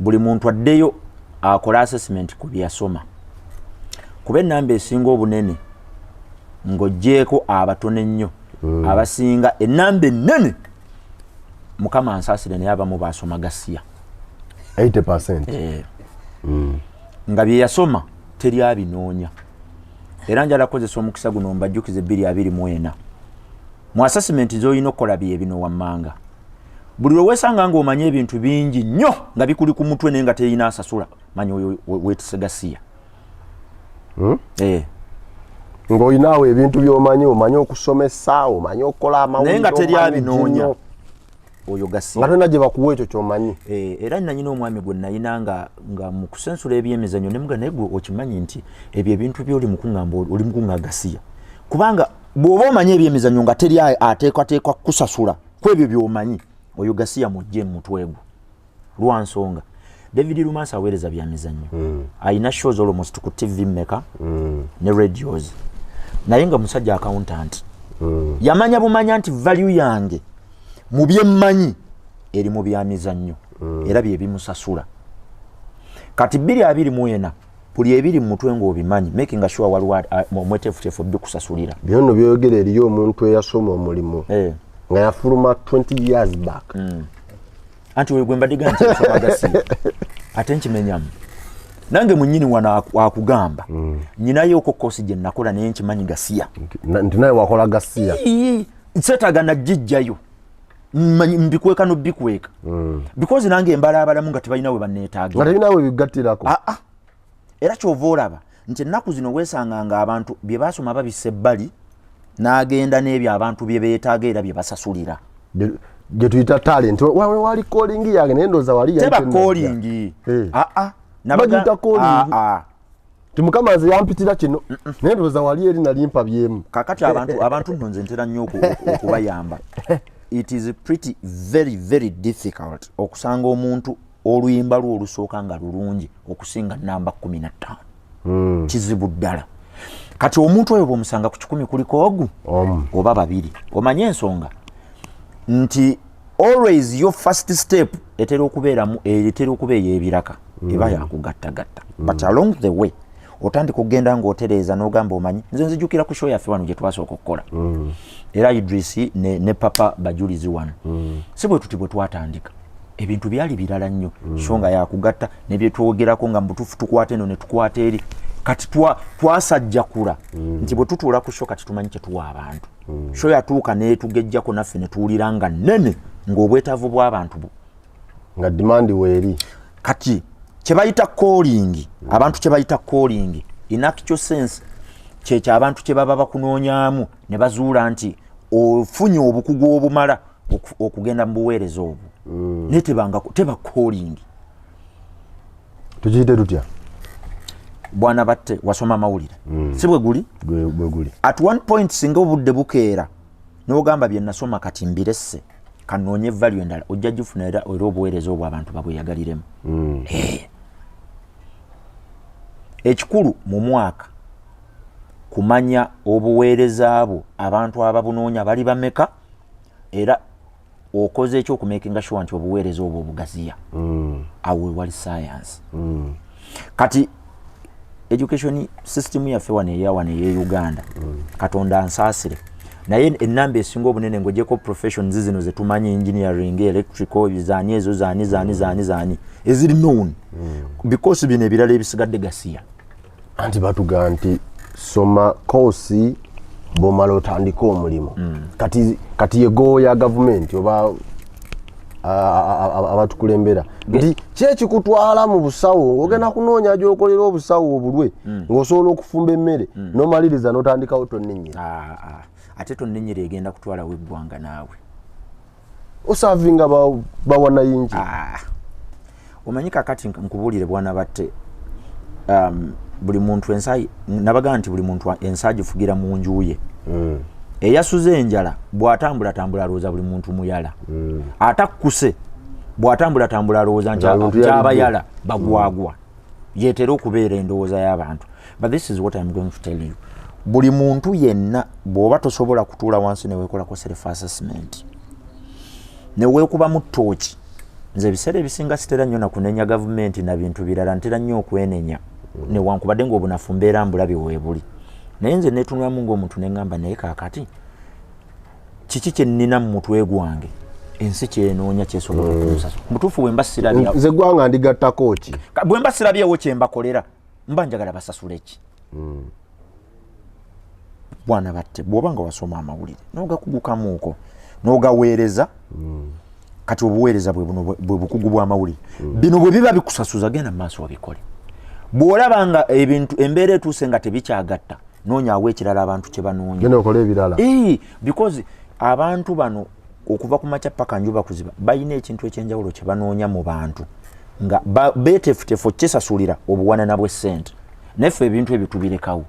buli muntu addeyo akola assessment ku byasoma kuba ennamba esinga obunene ng'oggyeko abatono ennyo abasinga ennamba ennene mukama ansaasire naye abamu baasoma gasiya 80%. nga bye yasoma teri abinoonya era njala kozesa omukisa guno mbajjukize 224 mu assessment z'olina okukola bye bino wammanga buli lwe weesanga ng'omanye ebintu bingi nnyo nga bikuli ku mutwe naye nga terina asasula manya oyo weetise gasiya ng'olinaawo ebintu by'omanyi omanyi okusomesa omanyi okukola amawulire naye nga teri abinoonya oyo gasiya nga tolina gye bakuwa ekyo ky'omanyi era nanyina omwami gwe nayina nga mu kusensula ebyemizannyo ne muga naye gwe okimanyi nti ebyo ebintu by'oli mukungamba oli mukunga gasiya kubanga bw'oba omanyi ebyemizannyo nga teri ateekwateekwa kusasula ku ebyo by'omanyi oyo gasiya mujje mu mutwe gwo lwa nsonga David Lumansi aweereza bya mizannyo ayina shows almost ku TV Meka ne radios naye nga musajja accountant yamanya bumanya nti value yange mu byemmanyi eri mu bya mizannyo era bye bimusasula kati 224 buli ebiri mu mutwe ng'obimanyi making sure waliwo omweteefuteefu bikusasulira byonno byogera eriyo omuntu eyasoma omulimu nga yafuluma 20 years back anti we gwemba diga nti nsoma gasiya ate nkimenyamu nange munyini wana akugamba nyinayo okko kosi gye nakola naye nkimanyi gasiya nti naye wakola gasiya nsetaga najjijjayo mbikweka no bikweka because nange embalabalamu nga tebalina we banneetaaga nga tebina we bigattirako era kyova olaba nti ennaku zino weesanga nga abantu bye basoma babisa ebbali n'agenda n'ebyo abantu bye beetaaga era bye basasulira gye tuyita talent wali calling yange naye ndowooza wali teba calling bagiyita calling timukama nze yampitira kino naye ndowooza wali eri nalimpa byemu kakati abantu nno nze ntera nnyo okubayamba it is pretty very difficult okusanga omuntu oluyimba lwo olusooka nga lulungi okusinga namba 15 kizibu ddala kati omuntu oyo bw'omusanga ku 10 kuliko ogu oba babiri omanye ensonga nti always your first step etera okubeera ey'ebiraka eba yakugattagatta but along the way otandika okugenda ng'otereeza n'ogamba omanyi nze nzijukira ku show yaffe wano gye twasooka okukola era Idris ne papa bajulizi wano si bwe tuti bwe twatandika ebintu byali birala nnyo show nga yakugatta ne bye twogerako nga mbutuufu tukwate eno ne tukwata eri kati twasajjakula nti bwe tutuula ku show kati tumanyi kyetuwa abantu show yatuuka neetugejjako naffe ne tuwulira nga nnene ng'obwetaavu bw'abantu nga demand weeri kati kyebayita calling abantu kyebayita calling in actual sense kyekyo abantu kye baba bakunoonyaamu ne bazuula nti ofunye obukugu obumala okugenda mu buweereza obwo naye teba calling tukiyite tutya bwana batte wasoma mawulire si bwe guli at one point singa obudde bukeera n'ogamba bye nasoma kati mbiresse kanoonye value endala ojja gifuna era obuweereza obwo abantu babweyagaliremu ekikulu mu mwaka kumanya obuweereza bwo abantu ababunoonya bali bameka era okoze ekyokumakinga sure nti obuweereza obwo obugaziya awo wali science kati education system yaffe wano eyawana eye Uganda katonda ansaasire naye ennamba esinga obunene ng'ogyeko professions zino ze tumanyi engineering electrical bizaani ezo zaani eziri known because bino ebirala ebisigadde gasiya anti batuga nti soma course bw'omala otandika omulimu kati yego ya gavumenti oba abatukulembera nti kyekikutwala mu busawo ng'ogenda kunoonya gy'okolera obusawo obulwe ng'osobola okufumba emmere n'omaliriza n'otandikawo tonninnyira ate tonninnyira egenda kutwala weggwanga naawe osavinga bawanayingi omanyi kakati nkubuulire bwana batte buli muntu ensayi nabaga nti buli muntu ensaji fugira mu njuye eyasuze enjala bw'atambula alowooza buli muntu muyala atakkuse bw'atambula alowooza nky'abayala bagwagwa yeetera okubeera endowooza y'abantu but this is what I'm going to tell you buli muntu yenna bw'oba tosobola kutuula wansi ne weekolako self assessment ne weekubamu ttooki nze ebiseera ebisinga sitera nnyo nakunenya gavumenti na bintu birala ntera nnyo okwenenya newankubadde ng'obunafu mbeera mbulabi weebuli naye nze neetunulamu ng'omuntu neŋŋamba naye kaakati kiki kye nnina mu mutwe gwange ensi kyenoonya kyesobola okunsasula mutuufu bwe mba sirabyawo nze gwanga ndigattako ki bwe mba sirabyawo kye mbakolera mba njagala basasule ki bwana batte bw'oba nga wasoma amawulire n'ogakugukamuuko n'ogaweereza kati obuweereza bwe bukugu bw'amawulire bino bwe biba bikusasuza genda mu maaso wabikole bw'olaba nga ebintu embeera etuuse nga tebikyagatta noonyaawo ekirala abantu kye banoonya genda okole ebirala because abantu bano okuva ku makya paka njuba kuziba balina ekintu ekyenjawulo kye banoonya mu bantu nga beetefutefu kyesasulira obuwanana bw'essente neffe ebintu ebyo tubirekawo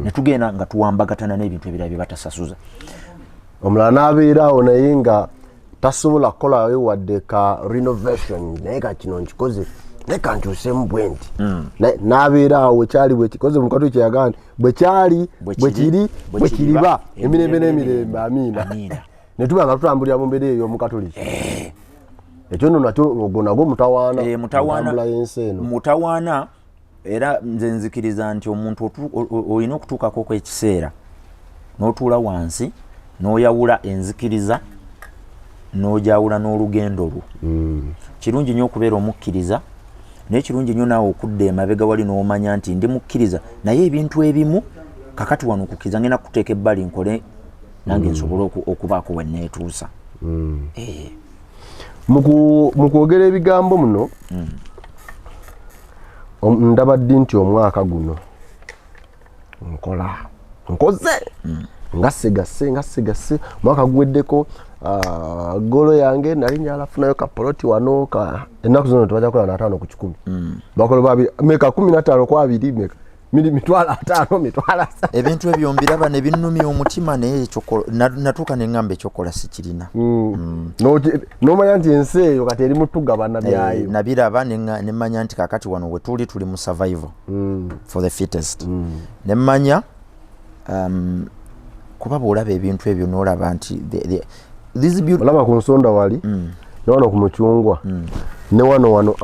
ne tugenda nga tuwambagatana n'ebintu ebirala bye batasasuza omulala n'abeeraawo naye nga tasobola kukolayo wadde ka renovation naye ka kino nkikoze naye kankyusemu bwe nti n'abeeraawo wekyali bwekikoze mukatu kyeyagaa nti bwekyali bwekiri bwekiriba emirembe n'emirembe amiina ne tuba nga tutambulira mu mbeera ey'omukatoliki ekyo nno nakyo ogwo nagwo mutawaana y'ensi eno mutawaana era nze nzikiriza nti omuntu olina okutuukako okwekiseera n'otuula wansi n'oyawula enzikiriza n'ojawula n'olugendo lwo kirungi nnyo okubeera omukkiriza naye kirungi nnyo naawe okudda emabega wali n'omanya nti ndi mukkiriza naye ebintu ebimu kakati wano okukkiriza ngenda kuteeka ebbali nkole nange nsobole okubaako we neetuusa mu kwogera ebigambo muno ndaba ddi nti omwaka guno nkoze ngasse omwaka guweddeko golo yange nali njala funayo kapoloti wano ennaku zino tebajakola na 5 ku 10 bakola babiri meka 15 ku 2 meka mitwalo 5 mitwalo ebintu ebyo mbiraba ne binnumya omutima naye ekyo natuuka ne ngamba ekyokola sikirina n'omanya nti ensi eyo kati eri mutugabana byayo nabiraba ne mmanya nti kakati wano we tuli mu survival for the fittest ne mmanya kuba bw'olaba ebintu ebyo n'olaba nti olaba ku nsonda wali ne wano ku mucungwa ne wano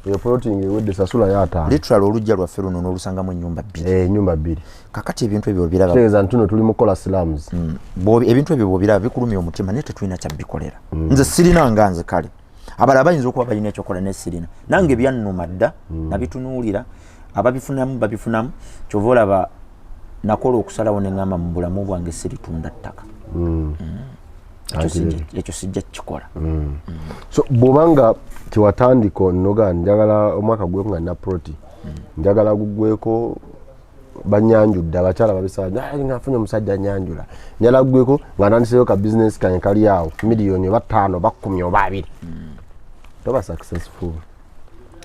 eyo plotting ewedde sasula y'ataano literally olujja lwaffe luno n'olusangamu ennyumba 2 ennyumba 2 kakati ebintu ebyo biraba tegeeza ntuno tuli mu kola slums ebintu ebyo bw'obiraba bikulumya omutima naye tetulina kyabikolera nze sirina nga nze kale abalala bayinza okuba balina ekyokola naye sirina nange byannuma dda nabitunuulira ababifunamu babifunamu kyova olaba nakola okusalawo ne ngamba mu bulamu bwange siritunda ttaka ekyo sijja kukikola so bw'obanga kiwatandiko noga njagala omwaka gwe nga na proti njagala gugweko banyanjudde abakyala babisaba ngafunye omusajja nyanjula njala gugweko nga nandiseyo ka business kanye kali awo miliyoni oba 5 oba 10 oba 2 toba successful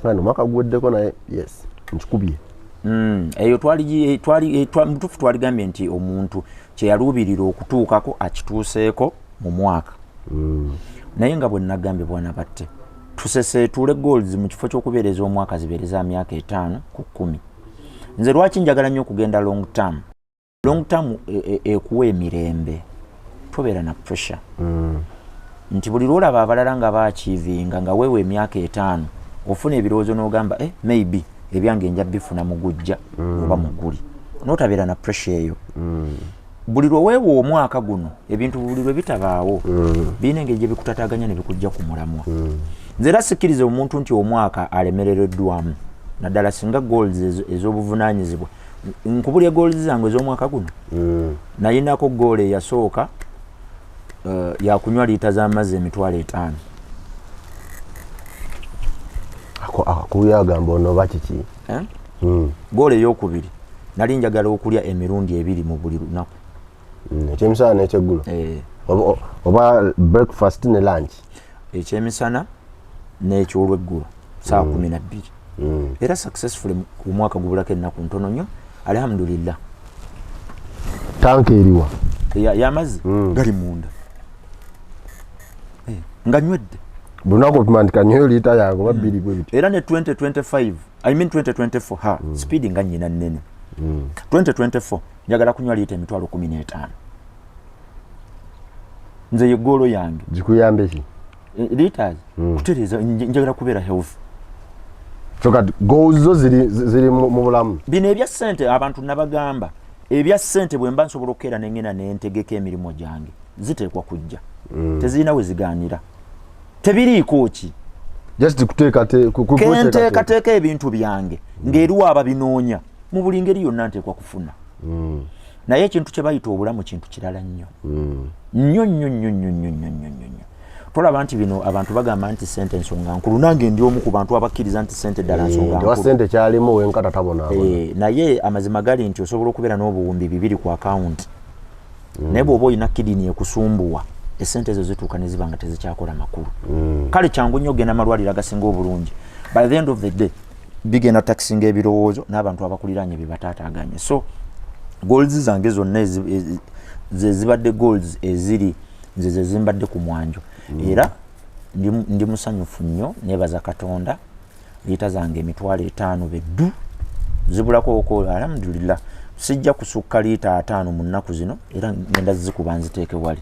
ano mwaka guweddeko naye yes nkikubye eyo mutuufu twaligambye nti omuntu kyeyaluubirira okutuukako akituuseeko mu mwaka naye nga bwe nagambye bwana batte tuseseetule goals mu kifo ky'okubeereza omwaka zibeereza myaka 5 ku 10 nze lwaki njagala nnyo okugenda long term ekuwa emirembe tobeera na pressure nti buli lwolaba abalala nga baachiivinga nga weewe emyaka 5 ofuna ebirowoozo n'ogamba maybe ebyange nja bifuna mugujja oba muguli n'otabeera na pressure eyo buli lweweewa omwaka guno ebintu buli lwe bitabaawo birina engeri gye bikutataganya ne bikujja ku mulamwa nze era sikkiriza omuntu nti omwaka alemerereddwamu naddala singa goals ez'obuvunaanyizibwa nkubulya goals zange ez'omwaka guno nayinako goal eyasooka yakunywa liita z'amazzi emitwalo 5 akuyagamba ono oba kiki goal ey'okubiri nali njagala okulya emirundi 2 mu buli lunaku ekyemisana n'ekyeggulo oba breakfast ne lunch ekyemisana n'ekyolweggulo saa 12 era successful omwaka gubulako ennaku ntono nnyo alhamdulillah tanka eriwa y'amazzi gali munda nga nywedde lunaku otumandika nnyo liita yange oba 2 bwe biti era ne 2024 speed nga nnyina nnene 2024 njagala kunywa liita emitwalo 15 nze yegoolo yange zikuyambe ki liters kutereza njagala kubeera health so kati goals zo ziri mu bulamu bino ebya ssente abantu nabagamba ebya ssente bwe mba nsobola okukeera nengena nentegeka emirimu gyange ziteekwa kujja tezirina we zigaanira tebiriiko ki just kuteekateeka ebintu byange ng'eriwo ababinoonya mu buli ngeri yonna nteekwa kufuna naye ekintu kye bayita obulamu kintu kirala nnyo nnyo tolaba nti bino abantu bagamba nti ssente ensonga nkulu nange ndi omu ku bantu abakkiriza nti ssente ddala nsonga nkulu ssente kyalimu wenkata tabona naye amazima gali nti osobola okubeera n'obuwumbi 200 ku akawunti naye bw'oba olina kidini ekusumbuwa essente ezo zituuka ne ziba nga tezikyakola makulu kale kyangu nnyo ogenda amalwaliro agasinga obulungi by the end of the day bigenda takisinga ebirowoozo n'abantu abakuliranye bye bataataaganye so goals zange zonna zibadde goals eziri nze ze zimbadde ku mwanjo era ndi musanyufu nnyo nebaza Katonda liita zange 5,000 beddu zibulako oko alhamdulillah sijja kusukka liita 5 mu nnaku zino era ngenda zikuba nziteeke wali